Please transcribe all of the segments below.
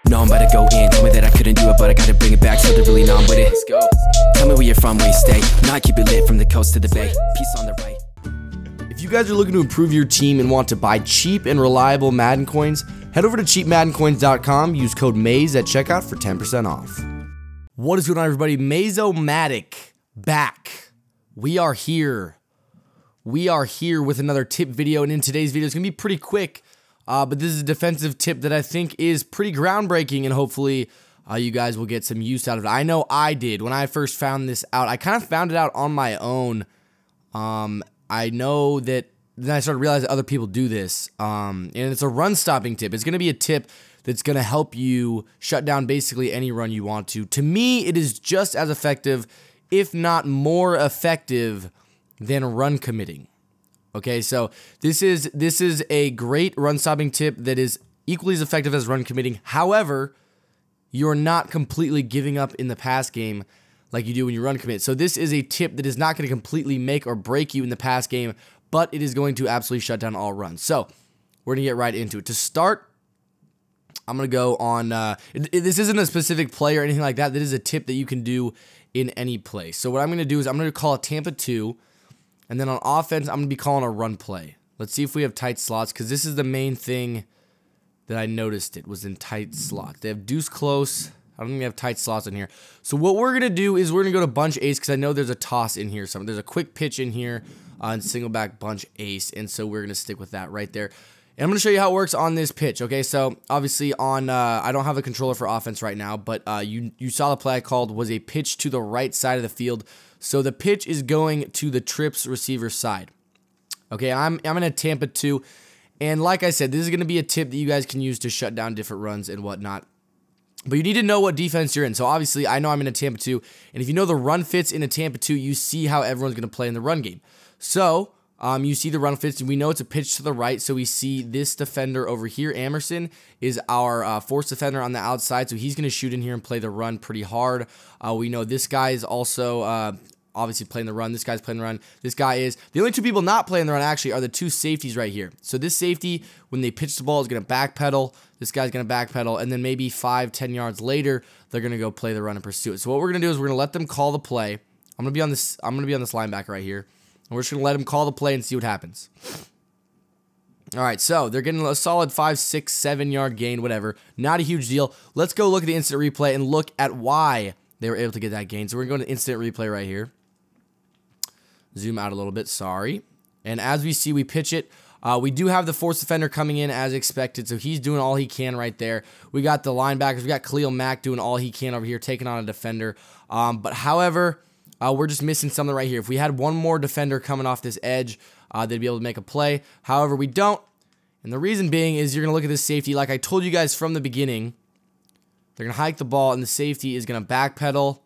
No, I'm about to go in. Told me that I couldn't do it, but I gotta bring it back. So they're really numb with it. Let's go. Tell me where you're from, where you stay. Now I keep it lit from the coast to the bay. Peace on the right. If you guys are looking to improve your team and want to buy cheap and reliable Madden coins, head over to cheapmaddencoins.com. Use code MAZE at checkout for 10% off. What is going on, everybody? Mazomatic back. We are here. We are here with another tip video, and in today's video, it's going to be pretty quick, but this is a defensive tip that I think is pretty groundbreaking, and hopefully you guys will get some use out of it. I know I did. When I first found this out, I kind of found it out on my own. I know that then I started realizing other people do this, and it's a run stopping tip. It's going to be a tip that's going to help you shut down basically any run you want to. To me, it is just as effective, if not more effective, than run committing. Okay, so this is a great run stopping tip that is equally as effective as run committing. However, you're not completely giving up in the pass game like you do when you run commit. So this is a tip that is not going to completely make or break you in the pass game, but it is going to absolutely shut down all runs. So we're going to get right into it. To start, I'm going to go on, this isn't a specific play or anything like that. That is a tip that you can do in any play. So what I'm going to do is I'm going to call a Tampa 2, and then on offense, I'm going to be calling a run play. Let's see if we have tight slots, because this is the main thing that I noticed it was in tight slots. They have deuce close. I don't think we have tight slots in here. So what we're going to do is we're going to go to bunch ace, because I know there's a toss in here. There's a quick pitch in here and single back bunch ace, and so we're going to stick with that right there. And I'm going to show you how it works on this pitch, okay? So obviously on, I don't have a controller for offense right now, but you saw the play I called was a pitch to the right side of the field. So the pitch is going to the trips receiver side. Okay, I'm in a Tampa 2, and like I said, this is going to be a tip that you guys can use to shut down different runs and whatnot. But you need to know what defense you're in. So obviously, I know I'm in a Tampa 2, and if you know the run fits in a Tampa 2, you see how everyone's going to play in the run game. So you see the run fits, and we know it's a pitch to the right, so we see this defender over here. Amerson is our force defender on the outside, so he's going to shoot in here and play the run pretty hard. We know this guy is also obviously playing the run. This guy's playing the run. This guy is. The only two people not playing the run actually are the two safeties right here. So this safety, when they pitch the ball, is going to backpedal. This guy's going to backpedal, and then maybe 5-10 yards later, they're going to go play the run and pursue it. So what we're going to do is we're going to let them call the play. I'm going to be on this linebacker right here. And we're just going to let them call the play and see what happens. All right, so they're getting a solid 5, 6, 7 yard gain, whatever. Not a huge deal. Let's go look at the instant replay and look at why they were able to get that gain. So we're going to go to instant replay right here. Zoom out a little bit, sorry. And as we see, we pitch it. We do have the force defender coming in as expected, so he's doing all he can right there. We got the linebackers. We got Khalil Mack doing all he can over here, taking on a defender. But however, we're just missing something right here. If we had one more defender coming off this edge, they'd be able to make a play. However, we don't. And the reason being is you're going to look at this safety. Like I told you guys from the beginning, they're going to hike the ball, and the safety is going to backpedal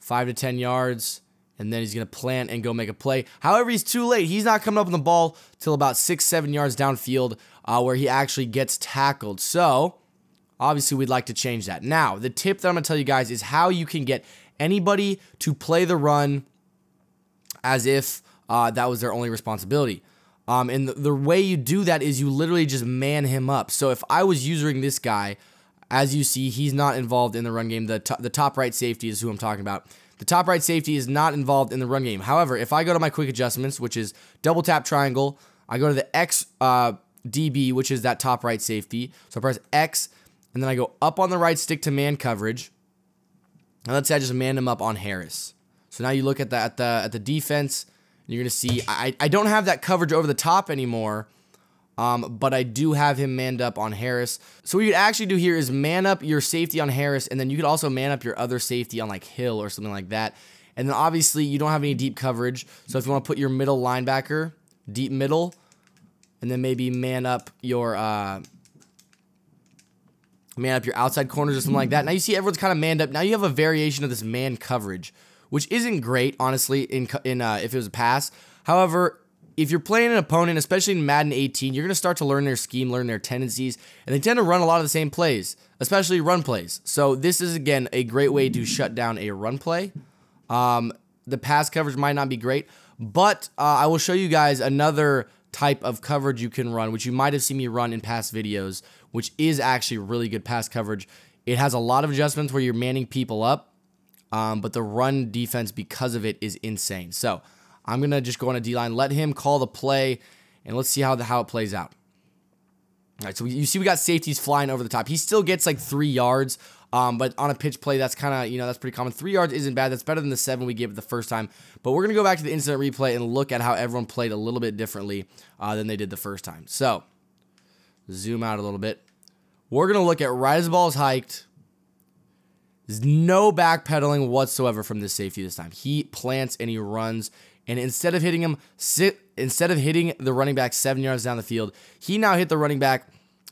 5 to 10 yards. And then he's going to plant and go make a play. However, he's too late. He's not coming up on the ball till about 6-7 yards downfield where he actually gets tackled. So, obviously, we'd like to change that. Now, the tip that I'm going to tell you guys is how you can get anybody to play the run as if that was their only responsibility. And the way you do that is you literally just man him up. So, if I was using this guy, as you see, he's not involved in the run game. The top right safety is who I'm talking about. The top right safety is not involved in the run game. However, if I go to my quick adjustments, which is double tap triangle, I go to the X DB, which is that top right safety. So I press X, and then I go up on the right stick to man coverage. And let's say I just man him up on Harris. So now you look at the defense, and you're going to see I don't have that coverage over the top anymore. But I do have him manned up on Harris. So what you could actually do here is man up your safety on Harris, and then you could also man up your other safety on like Hill or something like that. And then obviously you don't have any deep coverage. So if you want to put your middle linebacker, deep middle, and then maybe man up your outside corners or something like that. Now you see everyone's kind of manned up. Now you have a variation of this man coverage, which isn't great, honestly, if it was a pass. However, if you're playing an opponent, especially in Madden 18, you're going to start to learn their scheme, learn their tendencies, and they tend to run a lot of the same plays, especially run plays. So this is, again, a great way to shut down a run play. The pass coverage might not be great, but I will show you guys another type of coverage you can run, which you might have seen me run in past videos, which is actually really good pass coverage. It has a lot of adjustments where you're manning people up, but the run defense because of it is insane. So I'm going to just go on a D-line, let him call the play, and let's see how it plays out. All right, so you see we got safeties flying over the top. He still gets like 3 yards, but on a pitch play, that's kind of, that's pretty common. 3 yards isn't bad. That's better than the 7 we gave it the first time. But we're going to go back to the instant replay and look at how everyone played a little bit differently than they did the first time. So zoom out a little bit. We're going to look at right as the ball is hiked. There's no backpedaling whatsoever from this safety this time. He plants and he runs. And instead of hitting the running back 7 yards down the field, he now hit the running back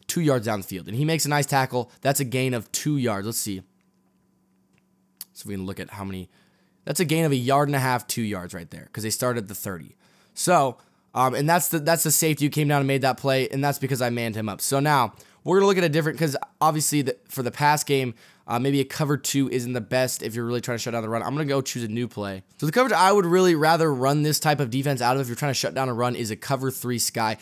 2 yards down the field. And he makes a nice tackle. That's a gain of 2 yards. Let's see. So we can look at how many. That's a gain of 1.5 yards, 2 yards right there, because they started at the 30. So, and that's the safety who came down and made that play, and that's because I manned him up. So now we're going to look at a different, because obviously for the pass game, maybe a cover 2 isn't the best if you're really trying to shut down the run. I'm going to go choose a new play. So the coverage I would really rather run this type of defense out of if you're trying to shut down a run is a cover 3 sky.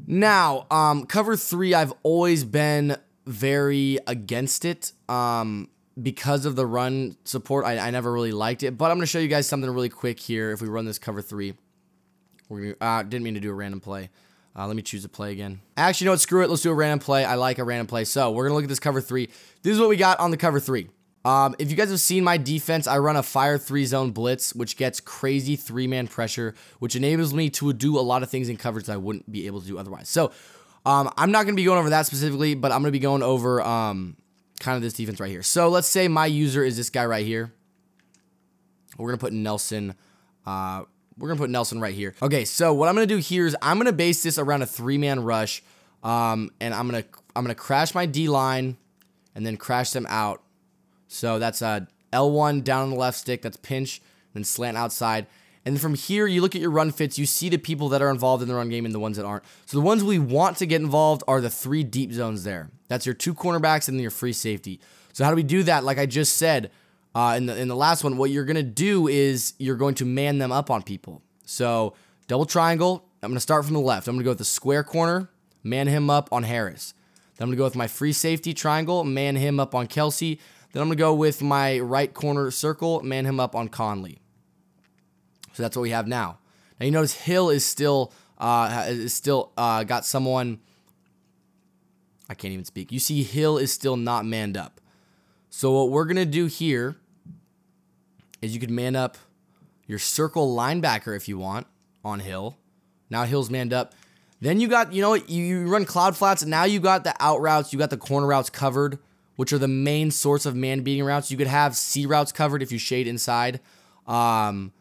Now, cover 3, I've always been very against it because of the run support. I never really liked it, but I'm going to show you guys something really quick here. If we run this cover 3, we're gonna, didn't mean to do a random play. Let me choose a play again. Actually, you know what? Screw it. Let's do a random play. I like a random play. So we're going to look at this cover 3. This is what we got on the cover 3. If you guys have seen my defense, I run a fire 3-zone blitz, which gets crazy 3-man pressure, which enables me to do a lot of things in coverage that I wouldn't be able to do otherwise. So I'm not going to be going over that specifically, but I'm going to be going over kind of this defense right here. So let's say my user is this guy right here. We're going to put Nelson. We're going to put Nelson right here. Okay, so what I'm going to do here is I'm going to base this around a 3-man rush, and I'm going to crash my D-line and then crash them out. So that's a L1 down on the left stick, that's pinch, then slant outside. And then from here, you look at your run fits, you see the people that are involved in the run game and the ones that aren't. So the ones we want to get involved are the 3 deep zones there. That's your 2 cornerbacks and then your free safety. So how do we do that? Like I just said, in the last one, what you're going to do is you're going to man them up on people. So double triangle, I'm going to start from the left. I'm going to go with the square corner, man him up on Harris. Then I'm going to go with my free safety triangle, man him up on Kelsey. Then I'm going to go with my right corner circle, man him up on Conley. So that's what we have now. Now you notice Hill is still got someone. I can't even speak. You see Hill is still not manned up. So what we're going to do here is you could man up your circle linebacker if you want on Hill. Now Hill's manned up. Then you got, you run cloud flats, and now you got the out routes, you got the corner routes covered, which are the main source of man beating routes. You could have C routes covered if you shade inside. And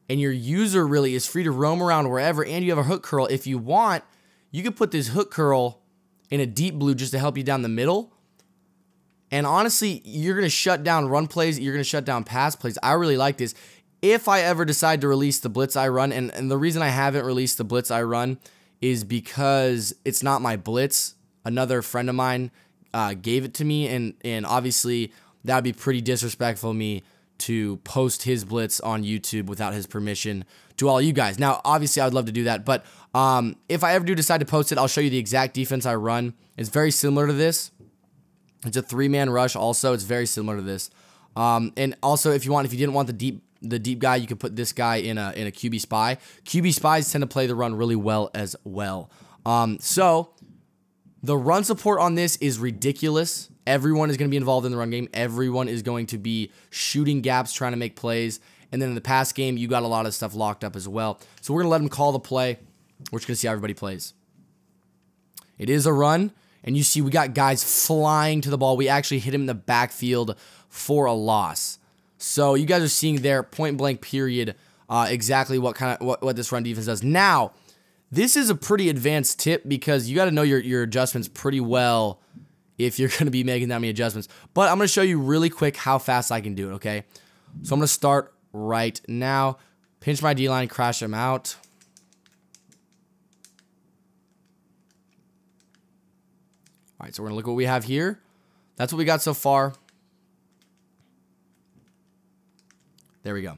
your user really is free to roam around wherever, and you have a hook curl. If you want, you could put this hook curl in a deep blue just to help you down the middle. And honestly, you're going to shut down run plays. You're going to shut down pass plays. I really like this. If I ever decide to release the blitz I run, and the reason I haven't released the blitz I run is because it's not my blitz. Another friend of mine gave it to me, and obviously that would be pretty disrespectful of me to post his blitz on YouTube without his permission to all you guys. Now, obviously, I would love to do that, but if I ever do decide to post it, I'll show you the exact defense I run. It's very similar to this. It's a 3-man rush also. It's very similar to this. And also, if you didn't want the deep guy, you could put this guy in a QB spy. QB spies tend to play the run really well as well. So the run support on this is ridiculous. Everyone is going to be involved in the run game. Everyone is going to be shooting gaps, trying to make plays. And then in the pass game, you got a lot of stuff locked up as well. So we're going to let him call the play. We're just going to see how everybody plays. It is a run. And you see we got guys flying to the ball. We actually hit him in the backfield for a loss. So you guys are seeing there, point blank period, exactly what this run defense does. Now, this is a pretty advanced tip because you got to know your adjustments pretty well if you're going to be making that many adjustments. But I'm going to show you really quick how fast I can do it, okay? So I'm going to start right now. Pinch my D-line, crash him out. All right, so we're going to look at what we have here. That's what we got so far. There we go.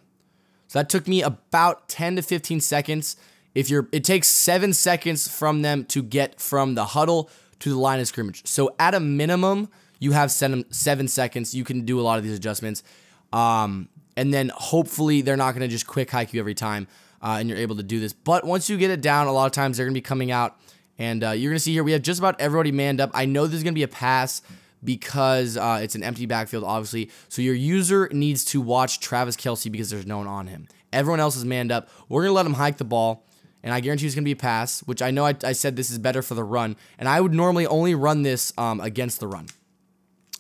So that took me about 10 to 15 seconds. it takes 7 seconds from them to get from the huddle to the line of scrimmage. So at a minimum, you have 7 seconds. You can do a lot of these adjustments. And then hopefully they're not going to just quick hike you every time, and you're able to do this. But once you get it down, a lot of times they're going to be coming out, and you're going to see here we have just about everybody manned up. I know there's going to be a pass because it's an empty backfield, obviously. So your user needs to watch Travis Kelce because there's no one on him. Everyone else is manned up. We're going to let him hike the ball, and I guarantee it's going to be a pass, which I know I said this is better for the run, and I would normally only run this against the run.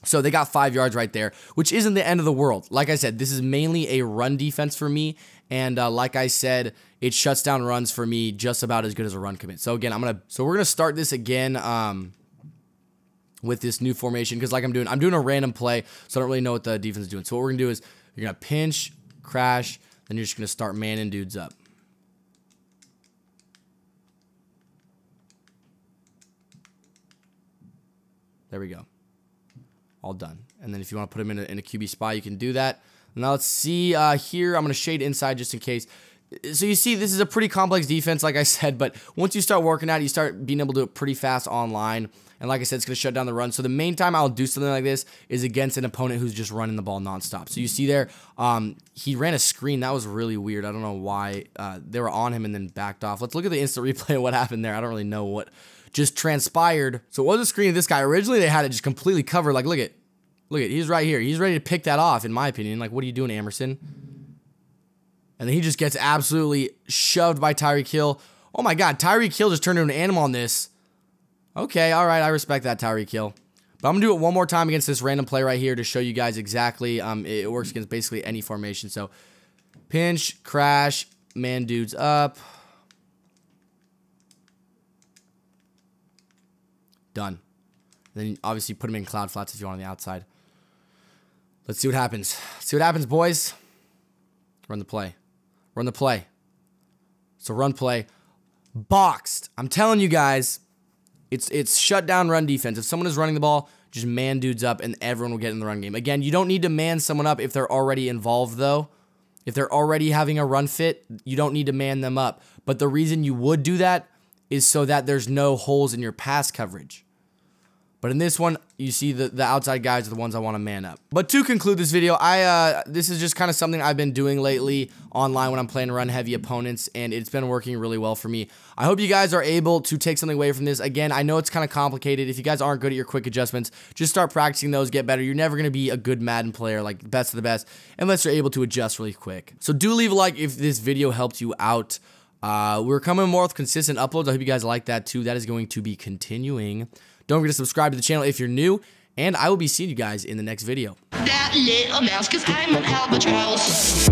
So they got 5 yards right there, which isn't the end of the world. Like I said, this is mainly a run defense for me, and like I said, it shuts down runs for me just about as good as a run commit. So again, we're gonna start this again with this new formation because like I'm doing a random play, so I don't really know what the defense is doing. So what we're gonna do is you're gonna pinch, crash, then you're just gonna start manning dudes up. There we go. All done. And then if you want to put him in a QB spot, you can do that. Now let's see here. I'm going to shade inside just in case. So you see, this is a pretty complex defense, like I said, but once you start working at it, you start being able to do it pretty fast online. And like I said, it's going to shut down the run. So the main time I'll do something like this is against an opponent who's just running the ball nonstop. So you see there, he ran a screen. That was really weird. I don't know why they were on him and then backed off. Let's look at the instant replay of what happened there. I don't really know what just transpired. So it was a screen of this guy. Originally, they had it just completely covered. Like, look at, he's right here. He's ready to pick that off, in my opinion. Like, what are you doing, Emerson? And then he just gets absolutely shoved by Tyreek Hill. Oh my God, Tyreek Hill just turned into an animal on this. Okay, all right, I respect that, Tyreek Hill. But I'm gonna do it one more time against this random play right here to show you guys exactly. It works against basically any formation. So, pinch, crash, man dudes up. Done. Then obviously put him in cloud flats if you want on the outside. Let's see what happens. See what happens, boys. Run the play. Run the play. So run play. Boxed. I'm telling you guys, it's shut down run defense. If someone is running the ball, just man dudes up and everyone will get in the run game. Again, you don't need to man someone up if they're already involved though. If they're already having a run fit, you don't need to man them up. But the reason you would do that is so that there's no holes in your pass coverage. But in this one, you see the outside guys are the ones I want to man up. But to conclude this video, this is just kind of something I've been doing lately online when I'm playing run-heavy opponents, and it's been working really well for me. I hope you guys are able to take something away from this. Again, I know it's kind of complicated. If you guys aren't good at your quick adjustments, just start practicing those, get better. You're never going to be a good Madden player, like best of the best, unless you're able to adjust really quick. So do leave a like if this video helped you out. We're coming more with consistent uploads. I hope you guys like that too. That is going to be continuing. Don't forget to subscribe to the channel if you're new, and I will be seeing you guys in the next video. That little mouse, 'cause I'm an albatross.